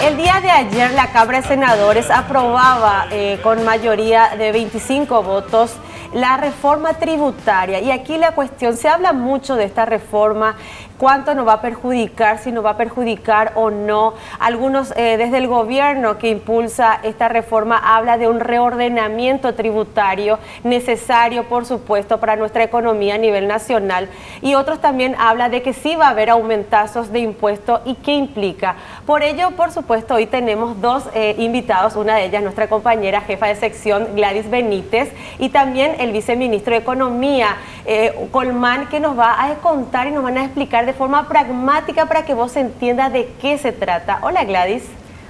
El día de ayer la Cámara de Senadores aprobaba con mayoría de 25 votos la reforma tributaria. Y aquí la cuestión, se habla mucho de esta reforma, cuánto nos va a perjudicar, si nos va a perjudicar o no. Algunos desde el gobierno que impulsa esta reforma habla de un reordenamiento tributario necesario, por supuesto, para nuestra economía a nivel nacional. Y otros también hablan de que sí va a haber aumentazos de impuestos y qué implica. Por ello, por supuesto, hoy tenemos dos invitados, una de ellas nuestra compañera jefa de sección Gladys Benítez y también el viceministro de Economía Colmán, que nos va a contar y nos van a explicar de forma pragmática para que vos entiendas de qué se trata. Hola Gladys.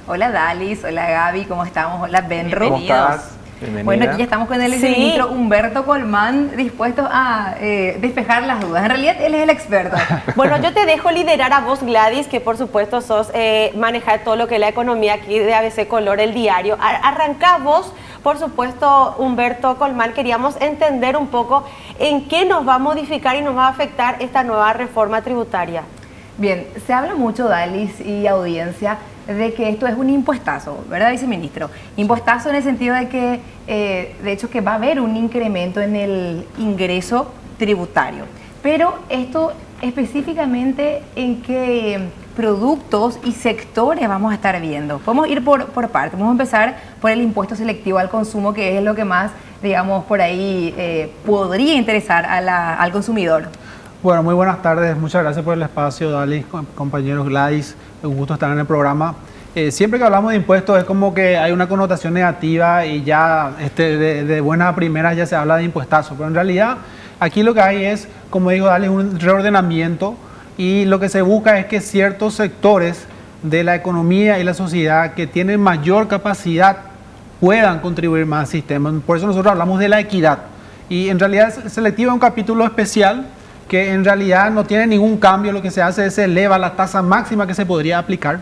Hola Dalis, hola Gaby, ¿cómo estamos? Hola Benro. ¿Cómo estás? Bienvenida. Bueno, aquí ya estamos con el viceministro Humberto Colmán, dispuestos a despejar las dudas. En realidad, él es el experto. Bueno, yo te dejo liderar a vos, Gladys, que por supuesto sos manejar todo lo que es la economía aquí de ABC Color, el diario. Arrancá vos, por supuesto, Humberto Colmán, queríamos entender un poco en qué nos va a modificar y nos va a afectar esta nueva reforma tributaria. Bien, se habla mucho, Dalis y audiencia, de que esto es un impuestazo, ¿verdad, viceministro? Impuestazo en el sentido de que, de hecho, que va a haber un incremento en el ingreso tributario. Pero esto específicamente, ¿en qué productos y sectores vamos a estar viendo? Podemos ir por partes. Vamos a empezar por el impuesto selectivo al consumo, que es lo que más, digamos, por ahí podría interesar al consumidor. Bueno, muy buenas tardes. Muchas gracias por el espacio, Dalis, compañeros Gladys. Un gusto estar en el programa. Siempre que hablamos de impuestos es como que hay una connotación negativa y ya de buenas a primeras ya se habla de impuestazo. Pero en realidad aquí lo que hay es, como dijo Dalis, un reordenamiento y lo que se busca es que ciertos sectores de la economía y la sociedad que tienen mayor capacidad puedan contribuir más al sistema. Por eso nosotros hablamos de la equidad. Y en realidad selectivo es un capítulo especial que en realidad no tiene ningún cambio. Lo que se hace es se eleva la tasa máxima que se podría aplicar.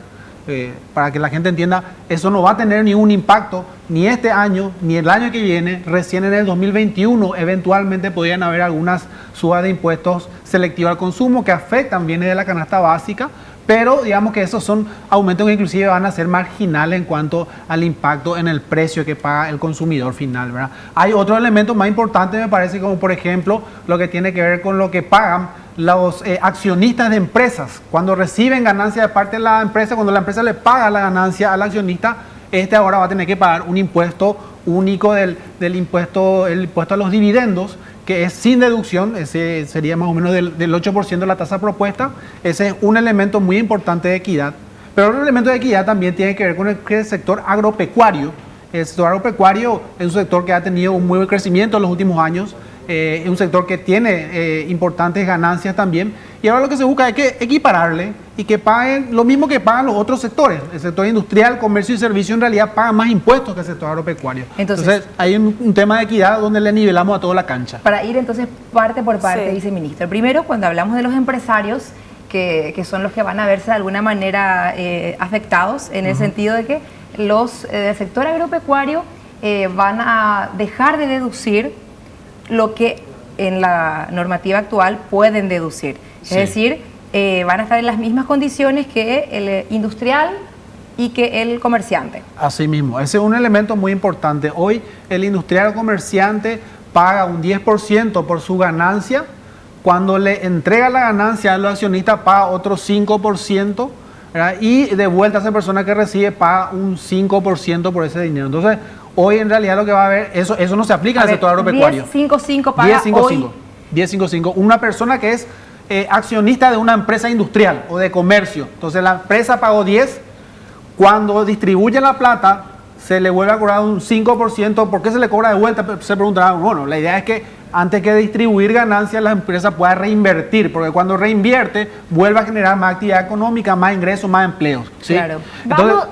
Para que la gente entienda, eso no va a tener ningún impacto ni este año ni el año que viene. Recién en el 2021 eventualmente podrían haber algunas subas de impuestos selectivos al consumo que afectan bienes de la canasta básica, pero digamos que esos son aumentos que inclusive van a ser marginales en cuanto al impacto en el precio que paga el consumidor final, ¿verdad? Hay otros elementos más importantes, me parece, como por ejemplo lo que tiene que ver con lo que pagan los accionistas de empresas. Cuando reciben ganancia de parte de la empresa, cuando la empresa le paga la ganancia al accionista, ahora va a tener que pagar un impuesto único el impuesto a los dividendos, que es sin deducción. Ese sería más o menos del 8% de la tasa propuesta. Ese es un elemento muy importante de equidad. Pero otro elemento de equidad también tiene que ver con el sector agropecuario. El sector agropecuario es un sector que ha tenido un muy buen crecimiento en los últimos años. Es un sector que tiene importantes ganancias también. Y ahora lo que se busca es que equipararle y que paguen lo mismo que pagan los otros sectores. El sector industrial, comercio y servicio en realidad pagan más impuestos que el sector agropecuario. Entonces hay un tema de equidad donde le nivelamos a toda la cancha. Para ir entonces parte por parte, viceministro. Primero, cuando hablamos de los empresarios, que son los que van a verse de alguna manera afectados, en el sentido de que los del sector agropecuario van a dejar de deducir lo que en la normativa actual pueden deducir. Es decir, van a estar en las mismas condiciones que el industrial y que el comerciante. Así mismo, ese es un elemento muy importante. Hoy el industrial o comerciante paga un 10% por su ganancia. Cuando le entrega la ganancia al accionista paga otro 5%, ¿verdad? Y de vuelta a esa persona que recibe paga un 5% por ese dinero. Entonces, hoy en realidad lo que va a haber, eso no se aplica al sector agropecuario. 10.55 paga 10.55 hoy. 10.55. Una persona que es accionista de una empresa industrial o de comercio. Entonces la empresa pagó 10, cuando distribuye la plata se le vuelve a cobrar un 5%. ¿Por qué se le cobra de vuelta? Se preguntará, bueno, la idea es que antes que distribuir ganancias la empresa pueda reinvertir, porque cuando reinvierte vuelve a generar más actividad económica, más ingresos, más empleos. ¿Sí? Claro. Entonces,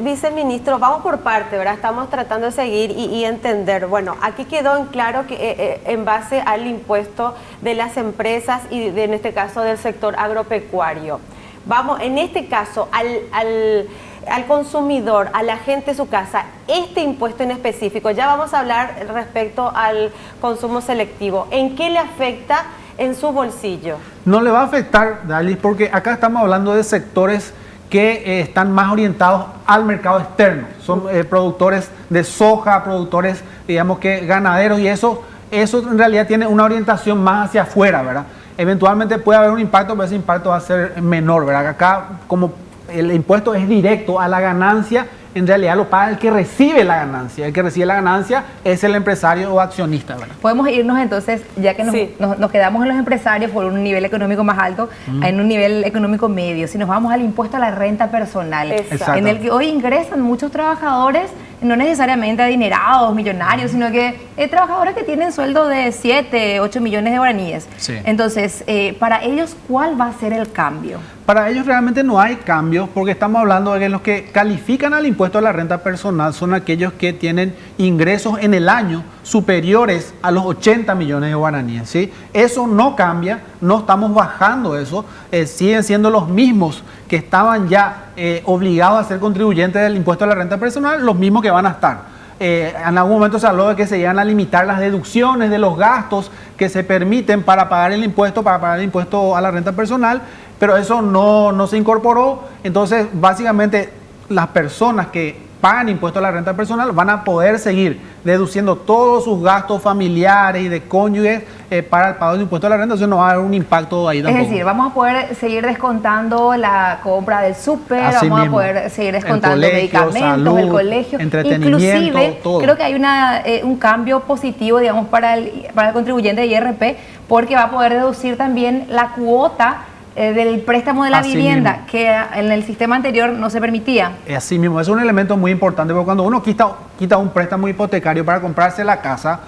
viceministro, vamos por parte, ¿verdad? Estamos tratando de seguir y entender. Bueno, aquí quedó en claro que en base al impuesto de las empresas y en este caso del sector agropecuario. Vamos, en este caso, al consumidor, a la gente de su casa, este impuesto en específico, ya vamos a hablar respecto al consumo selectivo, ¿en qué le afecta en su bolsillo? No le va a afectar, Dalis, porque acá estamos hablando de sectores que están más orientados al mercado externo. Son productores de soja, productores, digamos que ganaderos, y eso en realidad tiene una orientación más hacia afuera, ¿verdad? Eventualmente puede haber un impacto, pero ese impacto va a ser menor, ¿verdad? Acá, como el impuesto es directo a la ganancia, en realidad lo paga el que recibe la ganancia. El que recibe la ganancia es el empresario o accionista, ¿verdad? Podemos irnos entonces, ya que nos quedamos en los empresarios por un nivel económico más alto, en un nivel económico medio. Si nos vamos al impuesto a la renta personal, en el que hoy ingresan muchos trabajadores, no necesariamente adinerados, millonarios, sino que trabajadores que tienen sueldo de 7, 8 millones de guaraníes. Sí. Entonces, para ellos, ¿cuál va a ser el cambio? Para ellos realmente no hay cambios, porque estamos hablando de que los que califican al impuesto a la renta personal son aquellos que tienen ingresos en el año superiores a los 80 millones de guaraníes, ¿sí? Eso no cambia, no estamos bajando eso, siguen siendo los mismos que estaban ya obligados a ser contribuyentes del impuesto a la renta personal, los mismos que van a estar. En algún momento se habló de que se iban a limitar las deducciones de los gastos que se permiten para pagar el impuesto a la renta personal, pero eso no se incorporó. Entonces, básicamente, las personas que pagan impuesto a la renta personal van a poder seguir deduciendo todos sus gastos familiares y de cónyuges para el pago del impuesto a la renta, entonces no va a haber un impacto ahí tampoco. Es decir, vamos a poder seguir descontando la compra del súper, Así vamos mismo. a poder seguir descontando El colegio, medicamentos, salud, el colegio, entretenimiento, inclusive todo. creo que hay un cambio positivo, digamos, para el contribuyente de IRP, porque va a poder deducir también la cuota del préstamo de la Así vivienda, mismo. que en el sistema anterior no se permitía. Así mismo, es un elemento muy importante, porque cuando uno quita un préstamo hipotecario para comprarse la casa,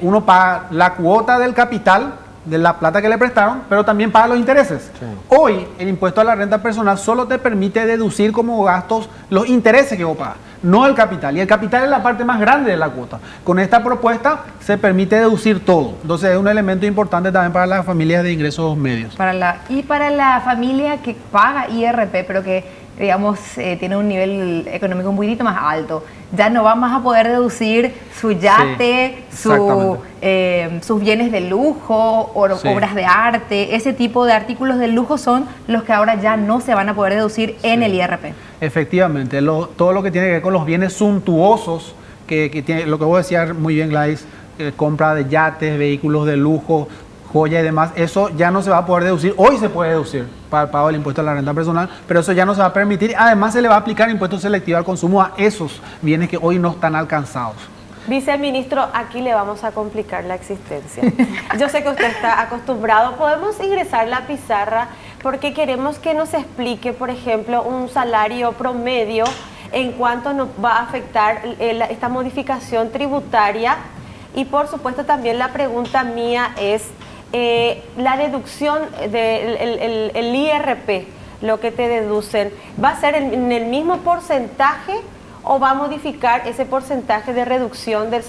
uno paga la cuota del capital, de la plata que le prestaron, pero también paga los intereses. Sí. Hoy, el impuesto a la renta personal solo te permite deducir como gastos los intereses que vos pagas, no el capital. Y el capital es la parte más grande de la cuota. Con esta propuesta se permite deducir todo. Entonces es un elemento importante también para las familias de ingresos medios. Para la familia que paga IRP, pero que digamos, tiene un nivel económico un poquito más alto, ya no va más a poder deducir su yate, sí, sus bienes de lujo, obras de arte, ese tipo de artículos de lujo son los que ahora ya no se van a poder deducir en el IRP. Efectivamente, todo lo que tiene que ver con los bienes suntuosos, que tiene, lo que vos decías muy bien, Gladys, compra de yates, vehículos de lujo, joya y demás, eso ya no se va a poder deducir. Hoy se puede deducir para el pago del impuesto a la renta personal, pero eso ya no se va a permitir. Además, se le va a aplicar impuesto selectivo al consumo a esos bienes que hoy no están alcanzados. Viceministro, aquí le vamos a complicar la existencia. Yo sé que usted está acostumbrado. Podemos ingresar la pizarra porque queremos que nos explique, por ejemplo, un salario promedio en cuánto nos va a afectar esta modificación tributaria. Y por supuesto también la pregunta mía es la deducción del IRP, lo que te deducen, ¿va a ser en el mismo porcentaje o va a modificar ese porcentaje de reducción de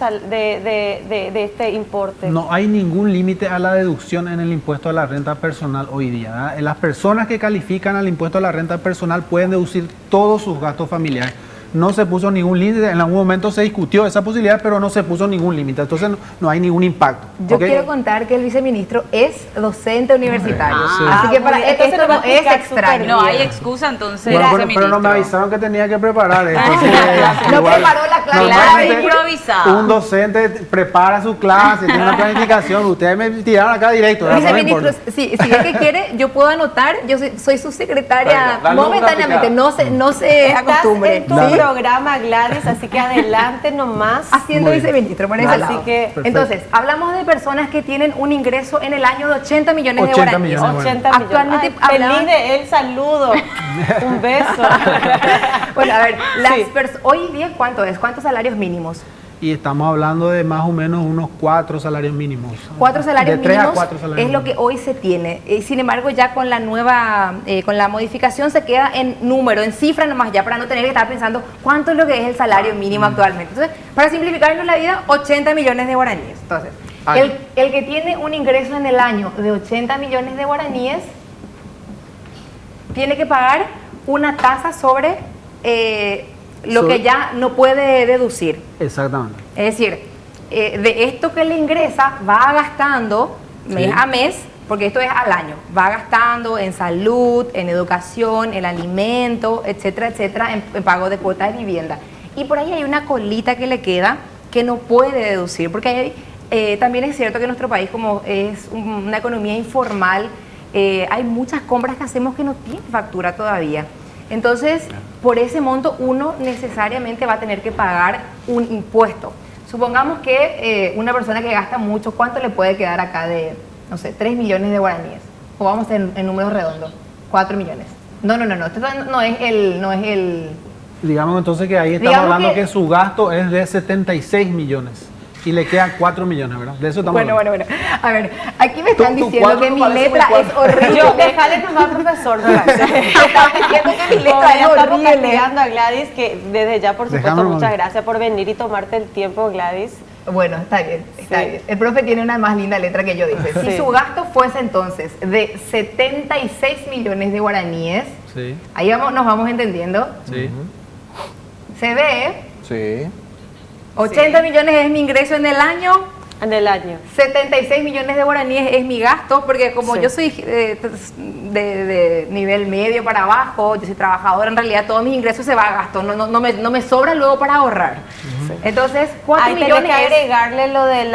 este importe? No hay ningún límite a la deducción en el impuesto a la renta personal hoy día, ¿verdad? Las personas que califican al impuesto a la renta personal pueden deducir todos sus gastos familiares. No se puso ningún límite, en algún momento se discutió esa posibilidad, pero no se puso ningún límite, entonces no hay ningún impacto. Yo quiero contar que el viceministro es docente universitario, sí. Así que para esto no es extraño. No hay excusa entonces. Bueno, pero no me avisaron que tenía que preparar esto. No preparó la clase, improvisado. Un docente prepara su clase, tiene una planificación, ustedes me tiraron acá directo. Viceministro, si es que quiere, yo puedo anotar, yo soy su secretaria momentáneamente, no se acostumbre. Programa, Gladys, así que adelante nomás. Haciendo viceministro, por ese lado. Así que, entonces, hablamos de personas que tienen un ingreso en el año de 80 millones de guaraníes. 80 Actualmente millones. Feliz de él, saludo. Un beso. Bueno, a ver, hoy día, ¿cuánto es? ¿Cuántos salarios mínimos? Y estamos hablando de más o menos unos 4 salarios mínimos. 4 salarios de 3 mínimos a 4 salarios es lo que hoy se tiene. Sin embargo, ya con la nueva, con la modificación se queda en número, en cifra nomás, ya para no tener que estar pensando cuánto es lo que es el salario mínimo actualmente. Entonces, para simplificarnos la vida, 80 millones de guaraníes. Entonces, el que tiene un ingreso en el año de 80 millones de guaraníes tiene que pagar una tasa sobre lo que ya no puede deducir. Exactamente. Es decir, de esto que le ingresa, va gastando mes a mes porque esto es al año, va gastando en salud, en educación, en alimento, etcétera, etcétera, en pago de cuotas de vivienda. Y por ahí hay una colita que le queda que no puede deducir, porque también es cierto que en nuestro país, como es una economía informal, hay muchas compras que hacemos que no tienen factura todavía. Entonces, por ese monto uno necesariamente va a tener que pagar un impuesto. Supongamos que una persona que gasta mucho, ¿cuánto le puede quedar acá de, no sé, 3 millones de guaraníes? O vamos en números redondos, 4 millones. No, esto no es el... Digamos entonces que ahí estamos hablando que su gasto es de 76 millones. Y le quedan 4 millones, ¿verdad? De eso estamos hablando. Bueno. A ver, aquí me están diciendo que mi letra es horrible. Déjale nomás, profesor. Están diciendo que mi letra es Estamos horrible. castigando a Gladys, que desde ya, por supuesto, muchas gracias por venir y tomarte el tiempo, Gladys. Bueno, está bien. El profe tiene una más linda letra que yo, dice. Sí. Si su gasto fuese entonces de 76 millones de guaraníes, Sí. ahí nos vamos entendiendo. Sí. Se ve, Sí. 80 millones es mi ingreso en el año, En el año. 76 millones de guaraníes es mi gasto, porque como Sí. yo soy de nivel medio para abajo, yo soy trabajadora, en realidad todos mis ingresos se van a gasto, no me sobra luego para ahorrar. Entonces, 4 Ahí tenés millones que es... agregarle lo de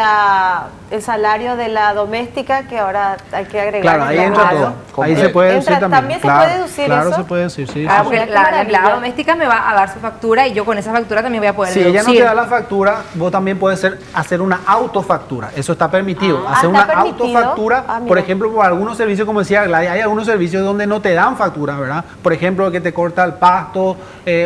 el salario de la doméstica, que ahora hay que agregarle. Claro, ahí entra Claro. todo. Ahí se puede deducir Entra, también. ¿también se puede deducir claro, eso? se puede deducir, sí. Ah, sí, porque sí. Qué la maravilla. empleada doméstica me va a dar su factura y yo con esa factura también voy a poder Si ella no deducir. te da la factura, vos también puedes hacer una autofactura. Eso está permitido. Ah, hacer ¿está una permitido? autofactura, Ah, mira. por ejemplo, por algunos servicios, como decía Gladys, hay algunos servicios donde no te dan factura, ¿verdad? Por ejemplo, que te corta el pasto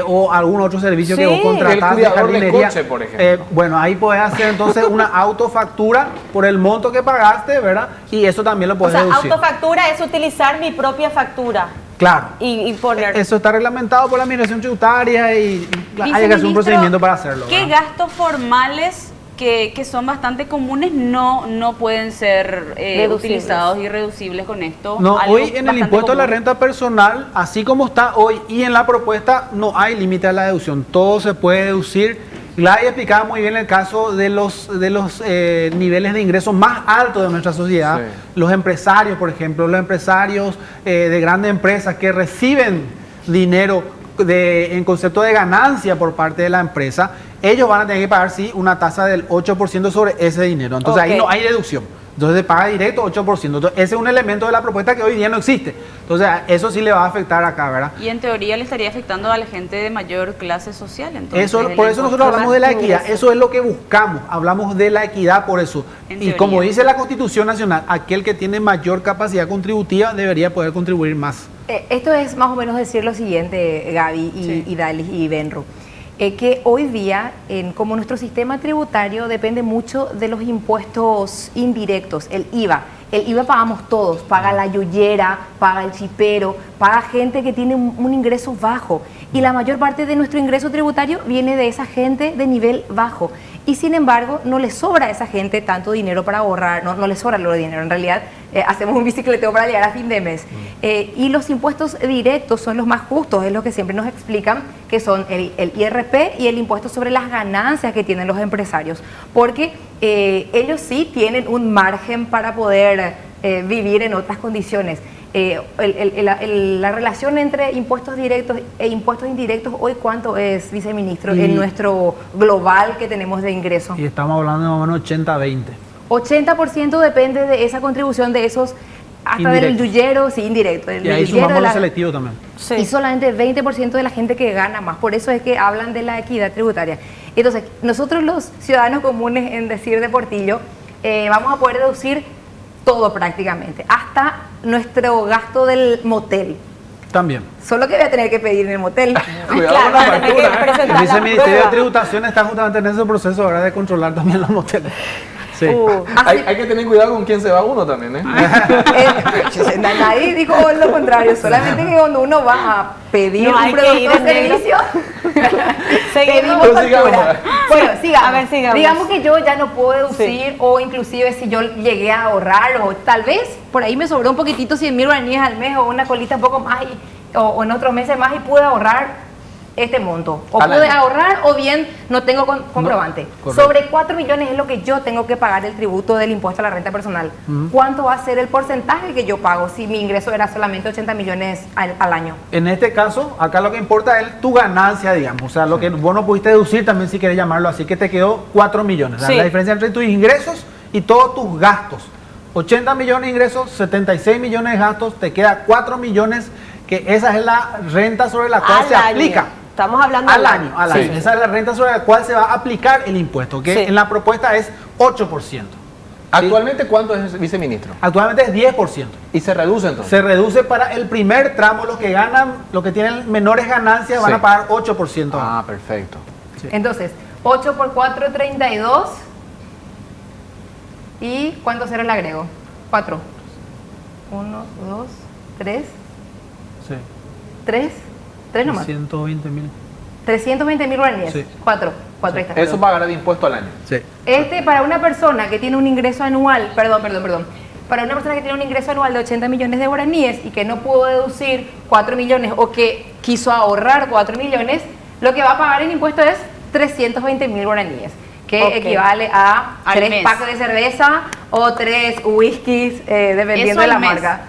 o algún otro servicio que Sí. vos contratás El de cuidador de jardinería. coche, por ejemplo. Bueno, ahí puedes hacer entonces una autofactura por el monto que pagaste, ¿verdad? Y eso también lo O puedes sea, deducir. autofactura es utilizar mi propia factura Claro. y poner... Eso está reglamentado por la administración tributaria y hay que hacer un Viceministro, procedimiento para hacerlo. ¿Qué ¿verdad? gastos formales que son bastante comunes no pueden ser Deducibles. utilizados y reducibles con esto? No, Algo hoy en el bastante impuesto a la común. renta personal, así como está hoy y en la propuesta, no hay límite a la deducción. Todo se puede deducir. Gladys explicaba muy bien el caso de los niveles de ingresos más altos de nuestra sociedad. Sí. Los empresarios, por ejemplo, los empresarios de grandes empresas que reciben dinero en concepto de ganancia por parte de la empresa, ellos van a tener que pagar, sí, una tasa del 8% sobre ese dinero. Entonces ahí Ok. no hay deducción. Entonces se paga directo 8%. Entonces ese es un elemento de la propuesta que hoy día no existe. Entonces eso sí le va a afectar acá, ¿verdad? Y en teoría le estaría afectando a la gente de mayor clase social. Entonces, Eso, el por eso impuesto nosotros hablamos de la equidad. ingreso. Eso es lo que buscamos. Hablamos de la equidad por eso. En Y como teoría. dice la Constitución Nacional, aquel que tiene mayor capacidad contributiva debería poder contribuir más. Esto es más o menos decir lo siguiente, Gaby y Dalis y Benro. Que hoy día, como nuestro sistema tributario depende mucho de los impuestos indirectos, el IVA. El IVA pagamos todos, paga la yuyera, paga el chipero, paga gente que tiene un ingreso bajo. Y la mayor parte de nuestro ingreso tributario viene de esa gente de nivel bajo. Y sin embargo, no le sobra a esa gente tanto dinero para ahorrar, no le sobra lo de dinero. En realidad, hacemos un bicicleteo para llegar a fin de mes. Y los impuestos directos son los más justos, es lo que siempre nos explican, que son el IRP y el impuesto sobre las ganancias que tienen los empresarios. Porque ellos sí tienen un margen para poder vivir en otras condiciones. La relación entre impuestos directos e impuestos indirectos, hoy ¿cuánto es, viceministro, en nuestro global que tenemos de ingreso? Y estamos hablando de más o menos 80-20. 80% depende de esa contribución de esos, hasta del Indirectos. yuyero, sí, indirecto. Y ahí sumamos lo selectivo también. Sí. Y solamente 20% de la gente que gana más. Por eso es que hablan de la equidad tributaria. Entonces, nosotros los ciudadanos comunes, en decir de Portillo, vamos a poder deducir todo prácticamente, hasta nuestro gasto del motel. También. Solo que voy a tener que pedir en el motel. Cuidado con la Claro, tenés que factura. presentar El la Viceministerio de prueba. Tributación está justamente en ese proceso ahora de controlar también los moteles. Sí. Hay que tener cuidado con quién se va uno también, ¿eh? Nadie dijo lo contrario, solamente que cuando uno va a pedir No, hay un que producto ir o en negro. servicio, Seguimos. pedimos Pero sigamos. factura. Bueno, sigamos. A ver, sigamos. Digamos que yo ya no puedo deducir, o inclusive si yo llegué a ahorrar, o tal vez por ahí me sobró un poquitito, 100.000 guaraníes al mes, o una colita un poco más, o en otros meses más, y pude ahorrar este monto. O Al pude año. ahorrar o bien no tengo comprobante. correcto. Sobre 4 millones es lo que yo tengo que pagar el tributo del impuesto a la renta personal. ¿Cuánto va a ser el porcentaje que yo pago si mi ingreso era solamente 80 millones al año? En este caso, acá lo que importa es tu ganancia, digamos. O sea, lo que vos no pudiste deducir, también si querés llamarlo así, que te quedó 4 millones. O sea, Sí. la diferencia entre tus ingresos y todos tus gastos. 80 millones de ingresos, 76 millones de gastos, te queda 4 millones, que esa es la renta sobre la cual Al se año. aplica. Estamos hablando Al año, al Sí. año. Esa es la renta sobre la cual se va a aplicar el impuesto, que Sí. en la propuesta es 8%. Actualmente, ¿cuánto es, viceministro? Actualmente es 10%. Y se reduce entonces. Se reduce para el primer tramo, los que ganan, los que tienen menores ganancias van Sí. a pagar 8%. Ah, perfecto. Sí. Entonces, 8 por 4, 32. ¿Y cuánto será el agrego? 4. 1, 2, 3. Sí. 3 nomás. 120.000. 320.000 guaraníes. Sí. 4 ahí está. Eso pagará de impuesto al año. Sí. Para una persona que tiene un ingreso anual, perdón. Para una persona que tiene un ingreso anual de 80 millones de guaraníes y que no pudo deducir 4 millones o que quiso ahorrar 4 millones, lo que va a pagar en impuesto es 320.000 guaraníes, que Ok. equivale a Al 3 mes. packs de cerveza o 3 whiskies, dependiendo Eso de la al mes. marca.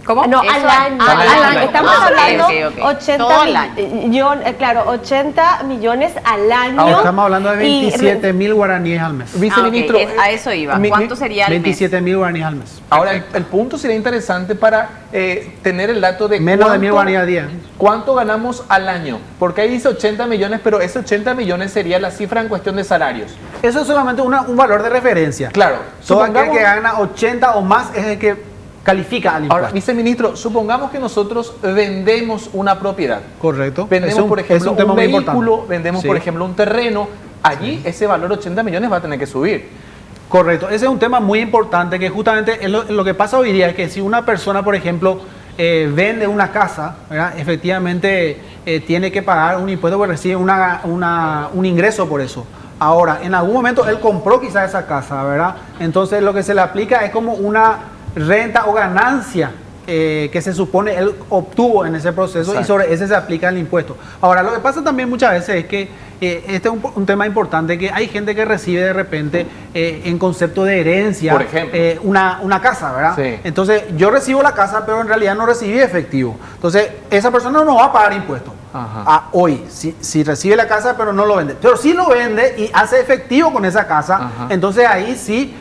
¿Cómo? No, Eso al al- año. al Al año. año. Estamos Ah, ok, hablando ok, ok. 80 Todo el año. Claro, 80 millones al año. Ahora estamos hablando de Y 27.000 guaraníes al mes. Viceministro, Ah, ok, a eso iba. mi- ¿Cuánto sería al mes? 27.000 guaraníes al mes. Ahora, el punto sería interesante para tener el dato de Menos de 1.000 cuánto- guaraníes al día. ¿Cuánto ganamos al año? Porque ahí dice 80 millones, pero ese 80 millones sería la cifra en cuestión de salarios. Eso es solamente un valor de referencia. Claro. Todo aquel supongamos- que gana 80 o más es el que califica al Ahora, impuesto. viceministro, supongamos que nosotros vendemos una propiedad. Correcto. Vendemos, Es un- por es ejemplo, un tema un muy vehículo, importante. vendemos, Sí. por ejemplo, un terreno. Allí ese valor 80 millones va a tener que subir. Correcto, ese es un tema muy importante que justamente es lo que pasa hoy día es que si una persona, por ejemplo, vende una casa, ¿verdad? Efectivamente tiene que pagar un impuesto porque recibe un ingreso por eso. Ahora, en algún momento él compró quizás esa casa, ¿verdad? Entonces lo que se le aplica es como una renta o ganancia que se supone él obtuvo en ese proceso. Exacto. Y sobre ese se aplica el impuesto. Ahora, lo que pasa también muchas veces es que este es un tema importante, que hay gente que recibe de repente en concepto de herencia, Por ejemplo. una casa, ¿verdad? Sí. Entonces, yo recibo la casa, pero en realidad no recibí efectivo. Entonces, esa persona no va a pagar impuestos. Ajá. Hoy, si recibe la casa, pero no lo vende. Pero si lo vende y hace efectivo con esa casa, Ajá. entonces ahí sí,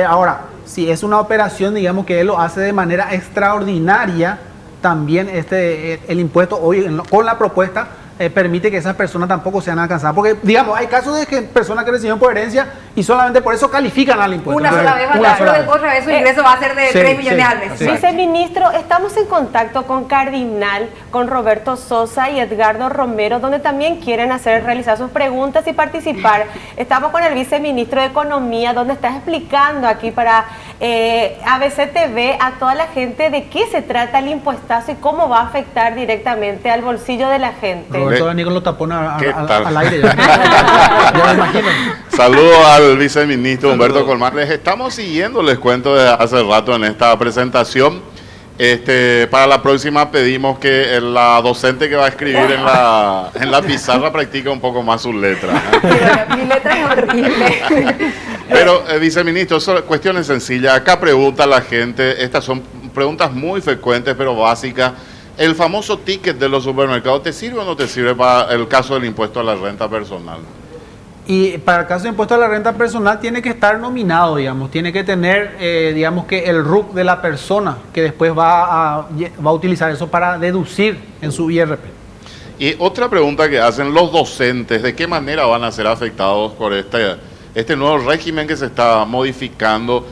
ahora, si es una operación, digamos que él lo hace de manera extraordinaria, también el impuesto hoy con la propuesta permite que esas personas tampoco sean alcanzadas. Porque, digamos, hay casos de que personas que recibieron por herencia y solamente por eso califican al impuesto. Una sola vez, Una sola vez. otra vez su ingreso va a ser de Sí, 3 millones sí, al mes. sí. Viceministro, estamos en contacto con Cardinal, con Roberto Sosa y Edgardo Romero, donde también quieren realizar sus preguntas y participar. Estamos con el viceministro de Economía, donde está explicando aquí para ABC TV a toda la gente de qué se trata el impuestazo y cómo va a afectar directamente al bolsillo de la gente. Roberto Daniel con los tapones ¿Qué tal? al aire. Ya me imagino. Saludos al viceministro Humberto Colmar. Les estamos siguiendo, les cuento desde hace rato en esta presentación. Para la próxima pedimos que la docente que va a escribir en la pizarra practique un poco más sus letras. Pero mi letra es horrible. Pero, viceministro, son cuestiones sencillas. Acá pregunta la gente, estas son preguntas muy frecuentes pero básicas. ¿El famoso ticket de los supermercados te sirve o no te sirve para el caso del impuesto a la renta personal? Y para el caso de impuesto a la renta personal tiene que estar nominado, digamos, tiene que tener, digamos que el RUC de la persona que después va a utilizar eso para deducir en su IRP. Y otra pregunta que hacen los docentes, ¿de qué manera van a ser afectados por este nuevo régimen que se está modificando?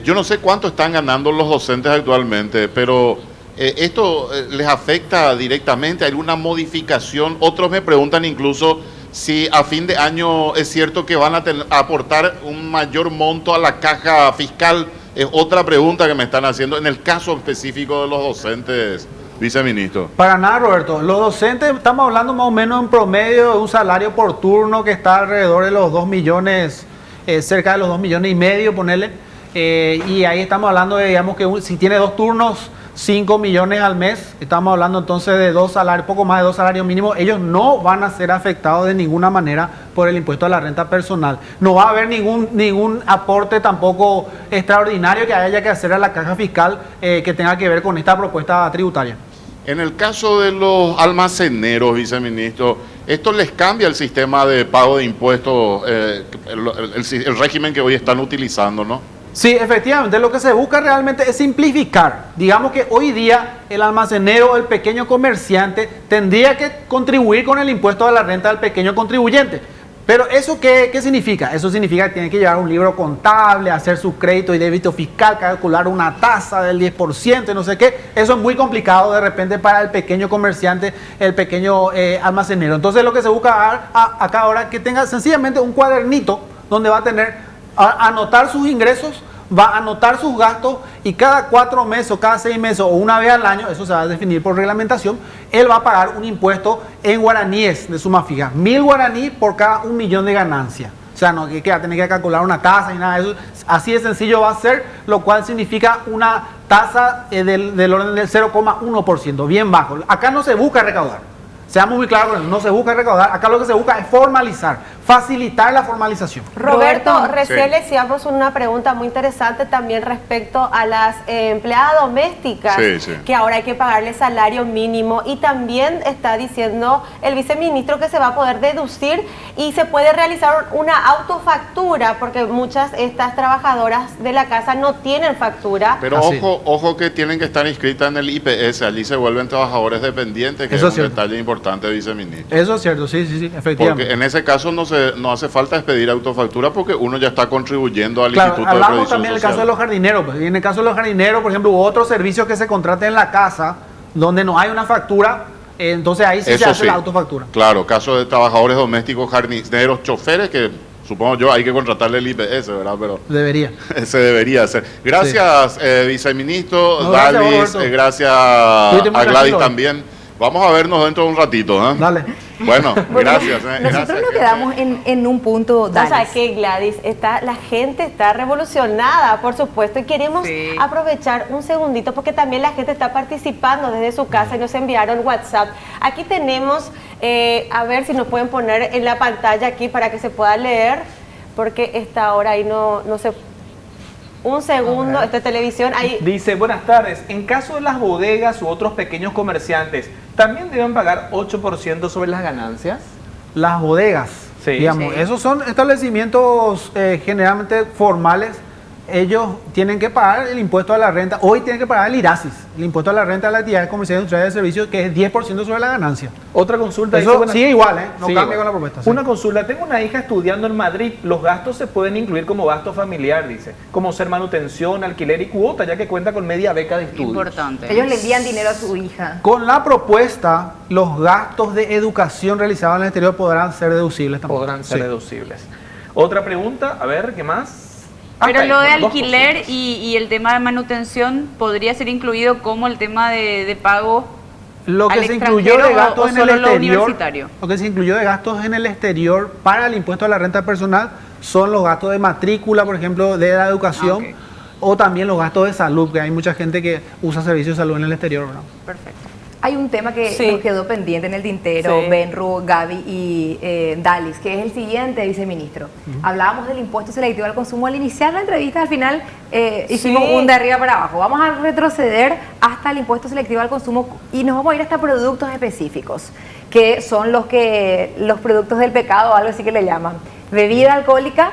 Yo no sé cuánto están ganando los docentes actualmente, pero ¿esto les afecta directamente? ¿Hay alguna modificación? Otros me preguntan incluso si a fin de año es cierto que van a aportar un mayor monto a la caja fiscal. Es otra pregunta que me están haciendo en el caso específico de los docentes, viceministro. Para nada, Roberto. Los docentes, estamos hablando más o menos en promedio de un salario por turno que está alrededor de los 2 millones, cerca de los 2,5 millones, ponerle. Y ahí estamos hablando de, digamos, que si tiene 2 turnos, 5 millones al mes, estamos hablando entonces de 2 salarios, poco más de 2 salarios mínimos, ellos no van a ser afectados de ninguna manera por el impuesto a la renta personal. No va a haber ningún aporte tampoco extraordinario que haya que hacer a la caja fiscal que tenga que ver con esta propuesta tributaria. En el caso de los almaceneros, viceministro, ¿esto les cambia el sistema de pago de impuestos, el régimen que hoy están utilizando, no? Sí, efectivamente, lo que se busca realmente es simplificar. Digamos que hoy día el almacenero, el pequeño comerciante, tendría que contribuir con el impuesto a la renta del pequeño contribuyente. Pero ¿eso qué significa? Eso significa que tiene que llevar un libro contable, hacer su crédito y débito fiscal, calcular una tasa del 10%, no sé qué. Eso es muy complicado de repente para el pequeño comerciante, el pequeño almacenero. Entonces lo que se busca acá ahora es que tenga sencillamente un cuadernito donde va a tener anotar sus ingresos, va a anotar sus gastos y cada 4 meses o cada 6 meses o una vez al año, eso se va a definir por reglamentación, él va a pagar un impuesto en guaraníes de suma fija, 1.000 guaraníes por cada 1 millón de ganancia. O sea, no que va a tener que calcular una tasa y nada de eso, así de sencillo va a ser, lo cual significa una tasa del orden del 0,1%, bien bajo. Acá no se busca recaudar. Seamos muy claros, no se busca recaudar, acá lo que se busca es formalizar, facilitar la formalización. Roberto, recién Sí. le hacíamos una pregunta muy interesante también respecto a las empleadas domésticas, Sí. que ahora hay que pagarle salario mínimo, y también está diciendo el viceministro que se va a poder deducir y se puede realizar una autofactura, porque muchas de estas trabajadoras de la casa no tienen factura. Pero Así. ojo que tienen que estar inscritas en el IPS, allí se vuelven trabajadores dependientes, que Eso es es un cierto. detalle importante, viceministro. Eso es cierto, sí, efectivamente. Porque en ese caso no hace falta expedir autofactura porque uno ya está contribuyendo al Claro, Instituto de hablamos Previsión también del Social. caso de los jardineros. Pues. Y en el caso de los jardineros, por ejemplo, u otros servicios que se contraten en la casa donde no hay una factura, entonces ahí sí se Eso hace sí. la autofactura. Claro, caso de trabajadores domésticos, jardineros, choferes, que supongo yo hay que contratarle el IPS, ¿verdad? Pero Debería. se debería hacer. Gracias, viceministro, No, gracias, Dalis, Roberto. gracias Cuídate muy a Gladys tranquilo. también. Vamos a vernos dentro de un ratito, ¿eh? Dale. Bueno, gracias. Nosotros gracias. nos quedamos en un punto, O sea Dalis. que Gladys, la gente está revolucionada, por supuesto, y queremos Sí. aprovechar un segundito porque también la gente está participando desde su casa y nos enviaron WhatsApp. Aquí tenemos, a ver si nos pueden poner en la pantalla aquí para que se pueda leer, porque esta hora ahí no se... Un segundo, esta televisión, ahí... Dice, buenas tardes, en caso de las bodegas u otros pequeños comerciantes, ¿también deben pagar 8% sobre las ganancias? Las bodegas, Sí. digamos, Sí. esos son establecimientos generalmente formales. Ellos tienen que pagar el impuesto a la renta. Hoy tienen que pagar el IRASIS, el impuesto a la renta de las actividades comerciales, industriales y de servicios, que es 10% sobre la ganancia. Otra consulta. Eso dice, buenas- sigue igual, no Sigue cambia igual. con la propuesta. Sí. Una consulta, tengo una hija estudiando en Madrid, los gastos se pueden incluir como gasto familiar, dice, como ser manutención, alquiler y cuota, ya que cuenta con media beca de estudios. Importante. Ellos le envían dinero a su hija. Con la propuesta, los gastos de educación realizados en el exterior podrán ser deducibles también. Podrán ser Sí. deducibles. Otra pregunta, a ver, ¿qué más? Pero Hasta ahí, lo de bueno, dos alquiler consultas. y el tema de manutención podría ser incluido como el tema de pago. Lo que ¿Al se incluyó extranjero de gastos o en el solo lo exterior, universitario? lo que se incluyó de gastos en el exterior para el impuesto a la renta personal son los gastos de matrícula, por ejemplo, de la educación, Ah, ok. o también los gastos de salud, que hay mucha gente que usa servicios de salud en el exterior, ¿verdad? Perfecto. Hay un tema que Sí. nos quedó pendiente en el tintero, Sí. Benru, Gaby y Dalis, que es el siguiente, viceministro. Hablábamos del impuesto selectivo al consumo. Al iniciar la entrevista, al final hicimos Sí. un de arriba para abajo. Vamos a retroceder hasta el impuesto selectivo al consumo y nos vamos a ir hasta productos específicos, que son los productos del pecado, o algo así que le llaman. Bebida alcohólica,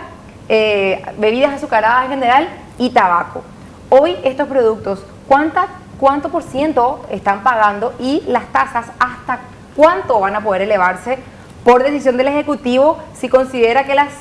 bebidas azucaradas en general y tabaco. Hoy estos productos, ¿cuánto por ciento están pagando y las tasas hasta cuánto van a poder elevarse por decisión del Ejecutivo si considera que las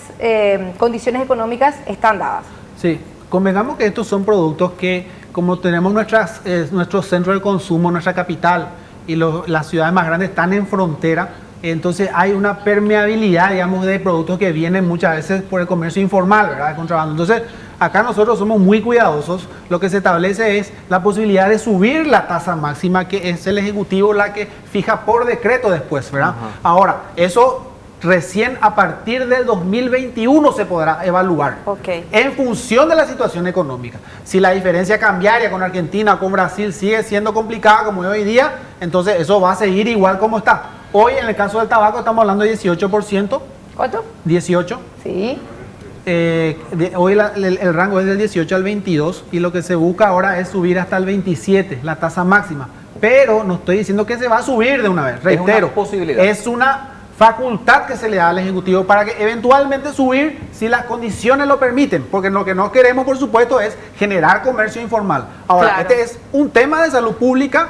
condiciones económicas están dadas? Sí, convengamos que estos son productos que, como tenemos nuestros centros de consumo, nuestra capital y las ciudades más grandes están en frontera, entonces hay una permeabilidad, digamos, de productos que vienen muchas veces por el comercio informal, ¿verdad? De contrabando. Entonces, acá nosotros somos muy cuidadosos. Lo que se establece es la posibilidad de subir la tasa máxima, que es el Ejecutivo la que fija por decreto después, ¿verdad? Ajá. Ahora, eso recién a partir del 2021 se podrá evaluar. Ok. En función de la situación económica. Si la diferencia cambiaria con Argentina o con Brasil sigue siendo complicada como es hoy día, entonces eso va a seguir igual como está. Hoy en el caso del tabaco estamos hablando de 18%. ¿Cuánto? 18%. Sí. Hoy el rango es del 18 al 22 y lo que se busca ahora es subir hasta el 27, la tasa máxima. Pero no estoy diciendo que se va a subir de una vez, reitero. Es una posibilidad. Es una facultad que se le da al Ejecutivo para que eventualmente subir si las condiciones lo permiten, porque lo que no queremos, por supuesto, es generar comercio informal. Ahora, Claro. este es un tema de salud pública.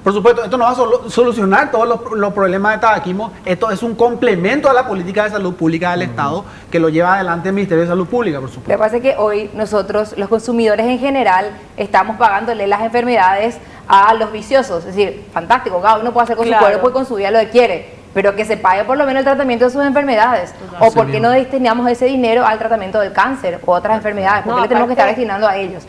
Por supuesto, esto no va a solucionar todos los problemas de tabaquismo. Esto es un complemento a la política de salud pública del Estado que lo lleva adelante el Ministerio de Salud Pública, por Lo que supuesto. pasa es que hoy nosotros, los consumidores en general, estamos pagándole las enfermedades a los viciosos. Es decir, fantástico, cada uno puede hacer con Claro. su cuerpo y con su vida lo que quiere, pero que se pague por lo menos el tratamiento de sus enfermedades. O Así por qué no mismo. destinamos ese dinero al tratamiento del cáncer o otras enfermedades, porque No, le tenemos que estar aparte- destinando a ellos.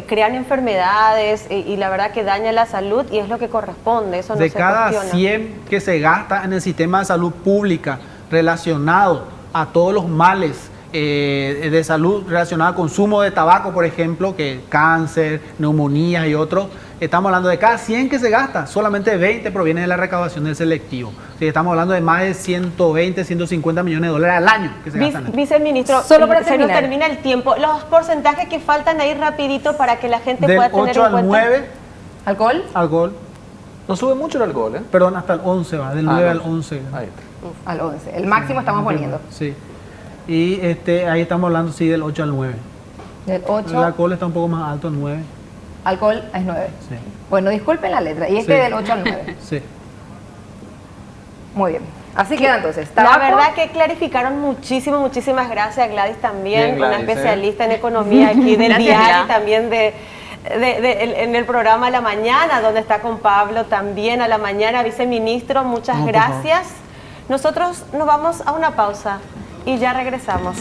Crean enfermedades y la verdad que daña la salud y es lo que corresponde, eso no De se cada cuestiona. 100 que se gasta en el sistema de salud pública relacionado a todos los males de salud relacionados al consumo de tabaco, por ejemplo, que cáncer, neumonía y otros, estamos hablando de cada 100 que se gasta, solamente 20 proviene de la recaudación del selectivo. Sí, estamos hablando de más de 120, 150 millones de dólares al año que se gastan. en esto. Viceministro, Solo para se nos terminar. termina el tiempo. Los porcentajes que faltan ahí rapidito para que la gente Del pueda tener 8 en al cuenta. 9, ¿Alcohol? alcohol, No sube mucho el alcohol, ¿eh? perdón, hasta el 11 va, del 9 al 11. Ahí está. Al 11. El máximo estamos poniendo. Sí. Y ahí estamos hablando, sí, del 8 al 9. Del El 8, alcohol está un poco más alto, el 9. alcohol es 9. Sí. Bueno, disculpen la letra. Y Sí. este del 8 al 9. Sí. Muy bien. Así queda entonces. La Tabaco, verdad que clarificaron muchísimo, muchísimas gracias Gladys también, Bien, Gladys, una especialista en economía aquí del Gracias, diario Gladys. y también en el programa A la Mañana, donde está con Pablo también a la mañana, viceministro, muchas No, por favor. gracias. Nosotros nos vamos a una pausa y ya regresamos.